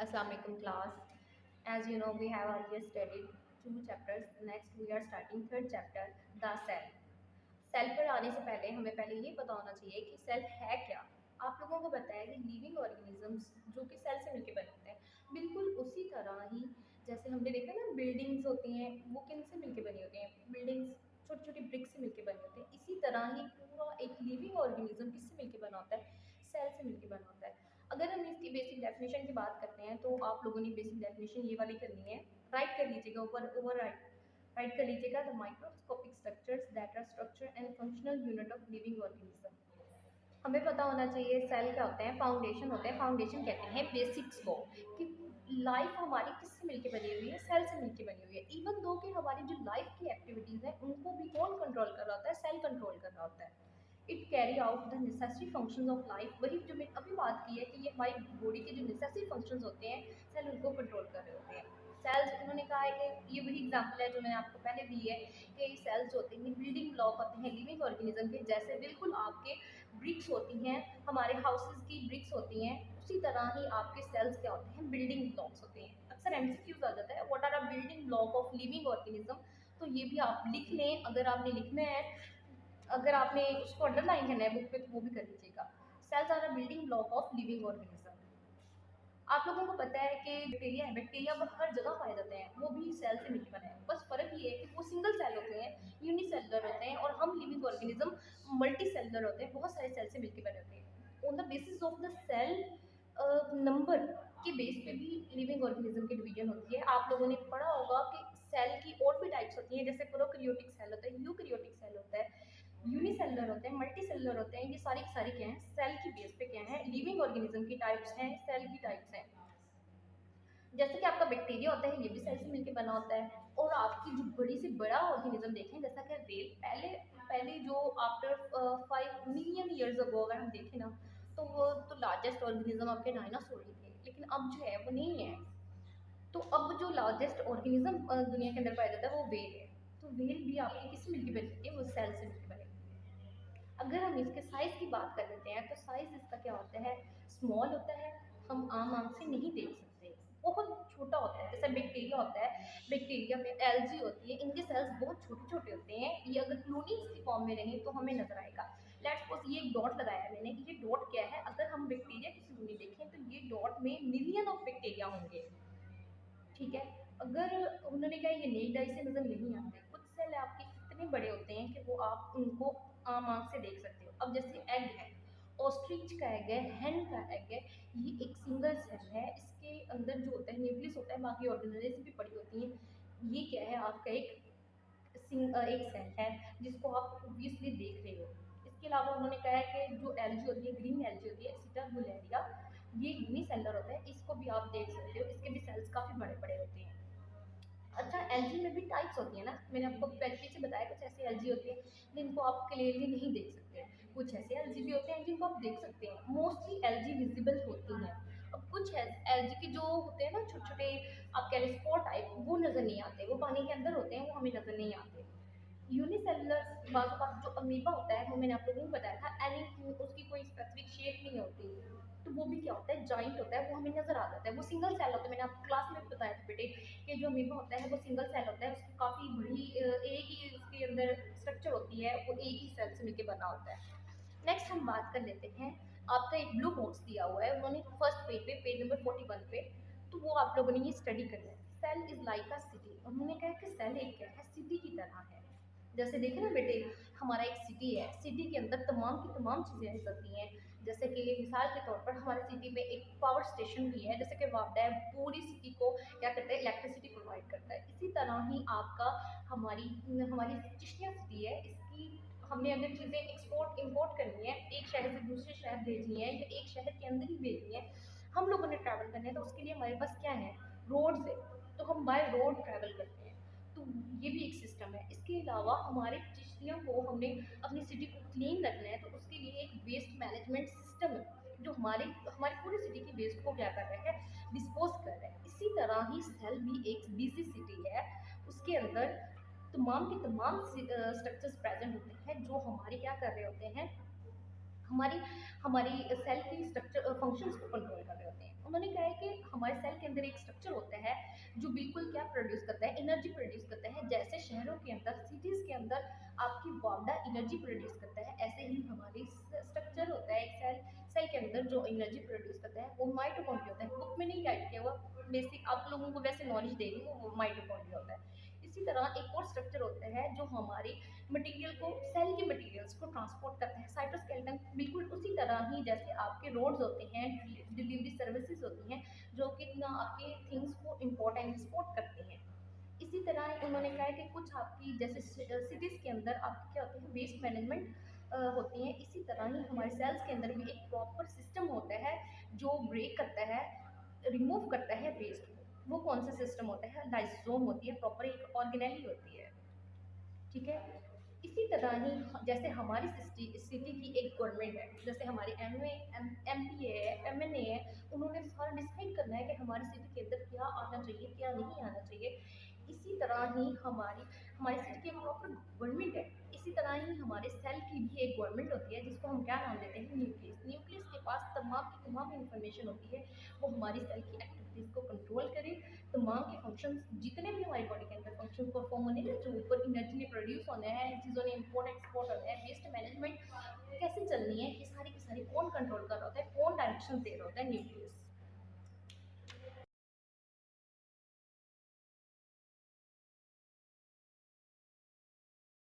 Assalamualaikum class. As you know, we have already studied two chapters. Next, we are starting third chapter, the cell. Cell पर आने से पहले हमें पहले ये पता होना चाहिए कि सेल है क्या। आप लोगों को पता है कि लिविंग ऑर्गेनिजम्स जो कि सेल से मिलकर बने होते हैं, बिल्कुल उसी तरह ही जैसे हमने देखा ना बिल्डिंग्स होती हैं वो किन से मिलकर बनी होती हैं, बिल्डिंग्स छोटी छोटी ब्रिक से मिलकर बने होते हैं। इसी तरह ही पूरा एक लिविंग ऑर्गेनिज्म किससे मिलकर बना होता है, सेल से मिलकर बना होता है। अगर हम इसकी बेसिक डेफिनेशन की बात करते हैं तो आप लोगों ने बेसिक डेफिनेशन ये वाली करनी है, राइट कर लीजिएगा ऊपर, ओवर राइट कर लीजिएगा। The microscopic structures that are structure and functional unit of living organism. हमें पता होना चाहिए सेल क्या होते हैं, फाउंडेशन होते हैं। फाउंडेशन कहते हैं बेसिक्स को, कि लाइफ हमारी किससे मिलकर बनी हुई है, सेल से मिलकर बनी हुई है। इवन दो कि हमारी जो लाइफ की एक्टिविटीज़ हैं उनको भी कौन कंट्रोल कर रहा होता है, सेल कंट्रोल कर रहा होता है। It carry out the necessary functions of life. वही जो मैंने अभी बात की है कि ये हमारी बॉडी के जो नेसेसरी फंक्शंस होते हैं, सेल उनको कंट्रोल कर रहे होते हैं। सेल्स, उन्होंने कहा है कि ये वही एग्जांपल है जो मैंने आपको पहले दी है कि सेल्स होते हैं बिल्डिंग ब्लॉक होते हैं लिविंग ऑर्गेनिज्म के, जैसे बिल्कुल आपके ब्रिक्स होती हैं, हमारे हाउसेज की ब्रिक्स होती हैं, उसी तरह ही आपके सेल्स क्या होते हैं, बिल्डिंग ब्लॉक्स होते हैं। अक्सर एमसीक्यूज आ जाता है, what are a building block of living organism. तो ये भी आप लिख लें, अगर आपने लिखना है, अगर आपने उसको अंडरलाइन करना है बुक पे तो वो भी कर लीजिएगा। Cells are a building block of living organism. आप लोगों को पता है कि बैक्टीरिया है, बैक्टीरिया अब हर जगह पाए जाते हैं, वो भी सेल से मिलकर बने हैं। बस फर्क ये है कि वो सिंगल सेल होते हैं, यूनिसेलुलर होते हैं, और हम लिविंग ऑर्गेनिज्म मल्टी सेलुलर होते हैं, बहुत सारे सेल से मिलकर बने होते हैं। On the basis of the cell number के बेस पे भी लिविंग ऑर्गेनिज्म की डिवीजन होती है। आप लोगों ने पढ़ा होगा कि सेल की और भी टाइप्स होती हैं, जैसे प्रोकैरियोटिक सेल होता है, यूकैरियोटिक सेल होता है, यूनिसेलुलर होते हैं, मल्टी सेलुलर होते हैं। ये सारी की सारी क्या हैं, सेल की बेस पे क्या है, लिविंग ऑर्गेनिज्म की टाइप्स हैं, सेल की टाइप्स हैं। जैसे कि आपका बैक्टीरिया होता है, ये भी सेल से मिलकर बना होता है। और आपकी जो बड़ी से बड़ा ऑर्गेनिज्म देखें, जैसा कि वेल, पहले पहले जो आफ्टर 5 मिलियन ईयर्स अगो अगर हम देखें ना, तो वो तो लार्जेस्ट ऑर्गेनिज्म आपके डायनासोर ही थे, लेकिन अब जो है वो नहीं है। तो अब जो लार्जेस्ट ऑर्गेनिज्म दुनिया के अंदर पाया जाता है वो वेल है। तो वेल भी आपकी किससे मिलकर बनती है, वो सेल से मिलकर बनी। अगर हम इसके साइज की बात कर लेते हैं तो साइज इसका क्या होता है, स्मॉल होता है, हम आम आंख से नहीं देख सकते, बहुत छोटा होता है। जैसे बैक्टीरिया होता है, बैक्टीरिया में एलजी होती है, इनके सेल्स बहुत छोटे छोटे होते हैं। ये अगर क्लोनिंग्स की फॉर्म में रहें तो हमें नजर आएगा। लेट्स सपोज ये एक डॉट लगाया है मैंने, ये डॉट क्या है, अगर हम बैक्टीरिया की क्लोनी देखें तो ये डॉट में मिलियन ऑफ बैक्टीरिया होंगे, ठीक है। अगर उन्होंने कहा ये नेक्ड आई से नजर नहीं आते, कुछ सेल आपके इतने बड़े होते हैं कि वो आप उनको आम आंख से देख सकते हो। अब जैसे एग है, ऑस्ट्रिच का एग है, हेन का एग है, ये एक सिंगल सेल है, इसके अंदर जो होता है न्यूक्लियस होता है, बाकी ऑर्गेनेल्स भी पड़ी होती हैं। ये क्या है, आपका एक सेल है जिसको आप ऑब्वियसली देख रहे हो। इसके अलावा उन्होंने कहा है कि जो एलजी होती है, ग्रीन एलजी होती है, सिटा बुलेरिया, ये यूनिसेलर होता है, इसको भी आप देख सकते हो, इसके भी सेल्स काफ़ी बड़े बड़े होते हैं। अच्छा, एलजी में भी टाइप्स होती है ना, मैंने आपको पहले से बताया, कुछ ऐसी एलजी होती है जिनको आप क्लियरली नहीं देख सकते, कुछ ऐसे एलजी भी होते हैं जिनको आप देख सकते हैं। मोस्टली एलजी विजिबल होती हैं। अब कुछ एलजी के जो होते हैं ना छोटे छोटे, आप कह रहे स्पॉट टाइप, वो नज़र नहीं आते, वो पानी के अंदर होते हैं, वो हमें नज़र नहीं आते। यूनिसेलुलर बाजू का जो अमीबा होता है, वो मैंने आप लोगों को बताया था, एनी उसकी कोई स्पेसिफिक शेप नहीं होती, तो वो भी क्या होता है, जॉइंट होता है, वो हमें नजर आ जाता है, वो सिंगल सेल होता है। मैंने आपको क्लास में भी बताया था बेटे कि जो अमीबा होता है वो सिंगल सेल होता है, उसकी काफ़ी बड़ी एक ही उसके अंदर स्ट्रक्चर होती है, वो एक ही सेल से मिलकर बना होता है। नेक्स्ट हम बात कर लेते हैं, आपका एक ब्लू बॉक्स दिया हुआ है, उन्होंने फर्स्ट पेज पे, पेज नंबर 41 पे, तो वो आप लोगों ने ये स्टडी करना है। Cell is like a city, उन्होंने कहा कि सेल एक क्या है, सिटी की तरह है। जैसे देखे ना बेटे, हमारा एक सिटी है, सिटी के अंदर तमाम की तमाम चीज़ें रह सकती हैं। जैसे कि मिसाल के तौर पर हमारे सिटी में एक पावर स्टेशन भी है, जैसे कि वापडा है, पूरी सिटी को क्या करता है, इलेक्ट्रिसिटी प्रोवाइड करता है। इसी तरह ही आपका हमारी हमारी चिश्तिया सिटी है, इसकी हमने अगर चीज़ें एक्सपोर्ट इंपोर्ट करनी है, एक शहर से दूसरे शहर भेजनी है, या एक शहर के अंदर ही भेजनी है, हम लोगों ने ट्रैवल करना है, तो उसके लिए हमारे पास क्या है, रोड्स है, तो हम बाय रोड ट्रैवल करते हैं। तो ये भी एक सिस्टम है। इसके अलावा हमारे चिश्तियों को, हमने अपनी सिटी को क्लीन रखना है, तो उसके लिए एक वेस्ट मैनेजमेंट सिस्टम है जो हमारे हमारी पूरी सिटी की वेस्ट को क्या कर रहा है, डिस्पोज कर रहा है। इसी तरह ही सेल भी एक बिजी सिटी है, उसके अंदर तमाम के तमाम स्ट्रक्चर्स प्रेजेंट होते हैं जो हमारे क्या कर रहे होते हैं, हमारी हमारी सेल की स्ट्रक्चर फंक्शंस को कंट्रोल कर रहे होते हैं। उन्होंने कहा है कि हमारे सेल के अंदर एक स्ट्रक्चर होता है जो बिल्कुल क्या प्रोड्यूस करता है, एनर्जी प्रोड्यूस करता है। जैसे शहरों के अंदर, सिटीज़ के अंदर आपकी बॉडी एनर्जी प्रोड्यूस करता है, ऐसे ही हमारी स्ट्रक्चर होता है एक सेल के अंदर जो एनर्जी प्रोड्यूस करता है, वो माइटोकॉन्ड्रिया होता है। बुक में नहीं राइट किया हुआ, बेसिक आप लोगों को वैसे नॉलेज दे रही हूँ, वो माइटोकॉन्ड्रिया होता है। इसी तरह एक और स्ट्रक्चर होता है जो हमारी मटेरियल को, सेल के मटेरियल्स को ट्रांसपोर्ट करता है, साइटोस्केलेटन। बिल्कुल उसी तरह ही जैसे आपके रोड्स होते हैं, डिलीवरी सर्विसेज होती हैं जो कि ना आपके थिंग्स को इम्पोर्ट एंड एक्सपोर्ट करते हैं। इसी तरह उन्होंने कहा है कि कुछ आपकी जैसे सिटीज़ के अंदर आपके क्या होते हैं, वेस्ट मैनेजमेंट होती हैं। इसी तरह ही हमारे सेल्स के अंदर भी एक प्रॉपर सिस्टम होता है जो ब्रेक करता है, रिमूव करता है वेस्ट को। वो कौन सा सिस्टम होता है, लाइसोम होती है, प्रॉपर एक ऑर्गेनेली होती है। ठीक है। इसी तरह ही जैसे हमारी सिटी की एक गवर्नमेंट है, जैसे हमारी एम पी है, एम एन ए है, उन्होंने सारा डिसाइड करना है कि हमारी सिटी के अंदर क्या आना चाहिए, क्या नहीं आना चाहिए। इसी तरह ही हमारी सिटी की एक प्रॉपर गवर्नमेंट है। इसी तरह ही हमारे सेल की भी एक गवर्नमेंट होती है जिसको हम क्या नाम देते हैं, न्यूक्लियस। न्यूक्लियस के पास तमाम की तमाम इंफॉर्मेशन होती है, वो हमारी सेल की एक्टिविटीज़ को कंट्रोल करे। दिमाग के फंक्शंस जितने भी हमारी बॉडी के अंदर फंक्शन परफॉर्म होने हैं, जो ऊपर एनर्जी ने प्रोड्यूस होना है, चीज़ों ने इम्पोर्ट एक्सपोर्ट होना है, वेस्ट मैनेजमेंट कैसे चलनी है, ये सारी की सारी कौन कंट्रोल कर रहा होता है, कौन डायरेक्शन दे रहा होता है, न्यूक्लियस।